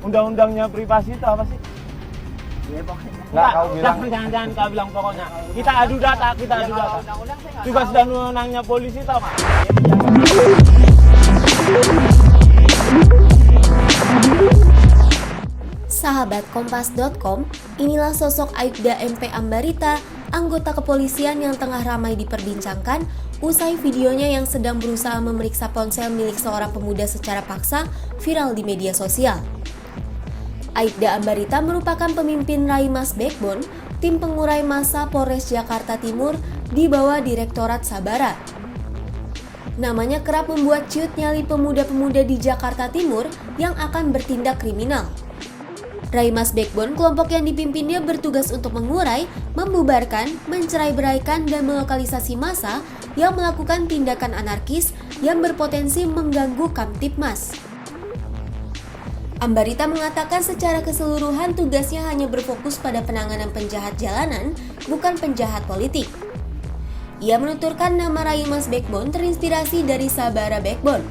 undang-undangnya privasi itu apa sih? Nggak, kau bilang. Jangan kau bilang pokoknya. Kita adu data. Tugas dan wewenangnya polisi tau Mas. Sahabat Kompas.com, inilah sosok Aibda MP Ambarita, anggota kepolisian yang tengah ramai diperbincangkan usai videonya yang sedang berusaha memeriksa ponsel milik seorang pemuda secara paksa viral di media sosial. Aibda Ambarita merupakan pemimpin Raimas Backbone, tim pengurai massa Polres Jakarta Timur di bawah Direktorat Sabara. Namanya kerap membuat ciut nyali pemuda-pemuda di Jakarta Timur yang akan bertindak kriminal. Raimas Backbone, kelompok yang dipimpinnya bertugas untuk mengurai, membubarkan, mencerai-beraikan, dan melokalisasi massa yang melakukan tindakan anarkis yang berpotensi mengganggu Kamtibmas. Ambarita mengatakan secara keseluruhan tugasnya hanya berfokus pada penanganan penjahat jalanan, bukan penjahat politik. Ia menuturkan nama Raimas Backbone terinspirasi dari Sabara Backbone.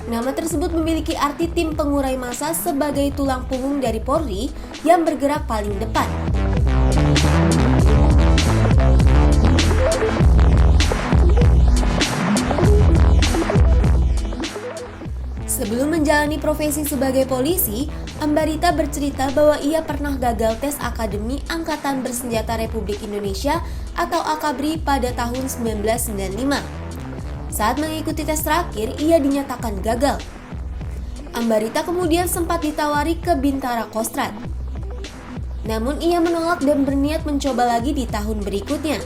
Nama tersebut memiliki arti tim pengurai massa sebagai tulang punggung dari Polri yang bergerak paling depan. Sebelum menjalani profesi sebagai polisi, Ambarita bercerita bahwa ia pernah gagal tes Akademi Angkatan Bersenjata Republik Indonesia atau AKABRI pada tahun 1995. Saat mengikuti tes terakhir, ia dinyatakan gagal. Ambarita kemudian sempat ditawari ke Bintara Kostrad. Namun ia menolak dan berniat mencoba lagi di tahun berikutnya.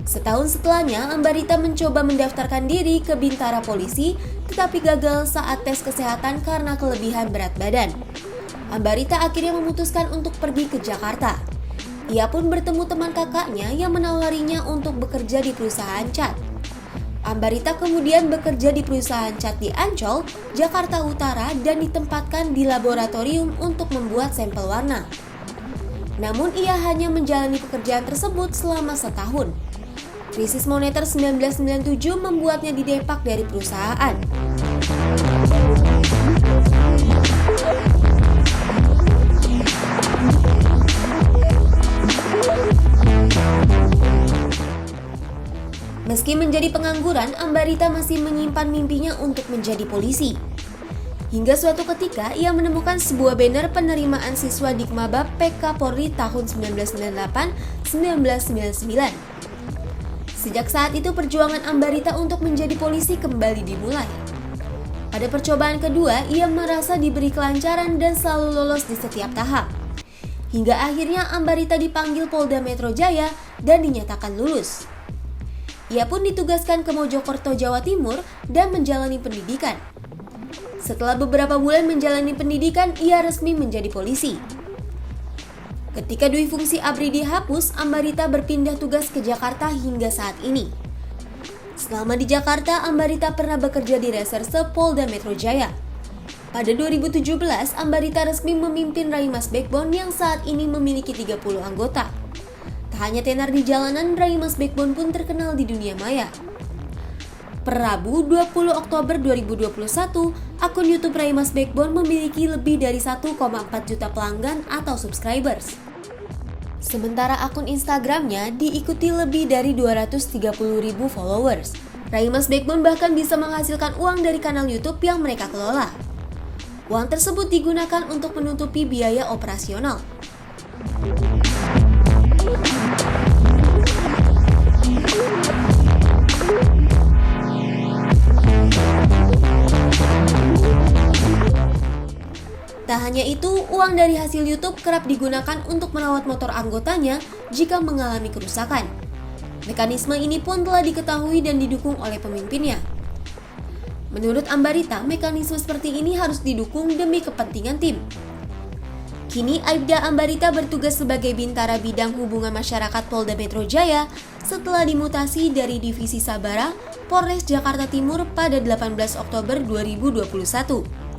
Setahun setelahnya, Ambarita mencoba mendaftarkan diri ke Bintara Polisi, tetapi gagal saat tes kesehatan karena kelebihan berat badan. Ambarita akhirnya memutuskan untuk pergi ke Jakarta. Ia pun bertemu teman kakaknya yang menawarinya untuk bekerja di perusahaan cat. Ambarita kemudian bekerja di perusahaan cat di Ancol, Jakarta Utara, dan ditempatkan di laboratorium untuk membuat sampel warna. Namun ia hanya menjalani pekerjaan tersebut selama setahun. Krisis moneter 1997 membuatnya didepak dari perusahaan. Meski menjadi pengangguran, Ambarita masih menyimpan mimpinya untuk menjadi polisi. Hingga suatu ketika, ia menemukan sebuah banner penerimaan siswa Dikmabab PK Polri tahun 1998-1999. Sejak saat itu perjuangan Ambarita untuk menjadi polisi kembali dimulai. Pada percobaan kedua, ia merasa diberi kelancaran dan selalu lolos di setiap tahap. Hingga akhirnya Ambarita dipanggil Polda Metro Jaya dan dinyatakan lulus. Ia pun ditugaskan ke Mojokerto, Jawa Timur dan menjalani pendidikan. Setelah beberapa bulan menjalani pendidikan, ia resmi menjadi polisi. Ketika dui fungsi ABRI dihapus, Ambarita berpindah tugas ke Jakarta hingga saat ini. Selama di Jakarta, Ambarita pernah bekerja di reserse Polda Metro Jaya. Pada 2017, Ambarita resmi memimpin Raimas Backbone yang saat ini memiliki 30 anggota. Tak hanya tenar di jalanan, Raimas Backbone pun terkenal di dunia maya. Per Rabu 20 Oktober 2021, akun YouTube Raimas Backbone memiliki lebih dari 1,4 juta pelanggan atau subscribers. Sementara akun Instagramnya diikuti lebih dari 230.000 followers. Raimas Backbone bahkan bisa menghasilkan uang dari kanal YouTube yang mereka kelola. Uang tersebut digunakan untuk menutupi biaya operasional. Tak hanya itu, uang dari hasil YouTube kerap digunakan untuk merawat motor anggotanya jika mengalami kerusakan. Mekanisme ini pun telah diketahui dan didukung oleh pemimpinnya. Menurut Ambarita, mekanisme seperti ini harus didukung demi kepentingan tim. Kini Aibda Ambarita bertugas sebagai Bintara Bidang Hubungan Masyarakat Polda Metro Jaya setelah dimutasi dari Divisi Sabara, Polres Jakarta Timur pada 18 Oktober 2021.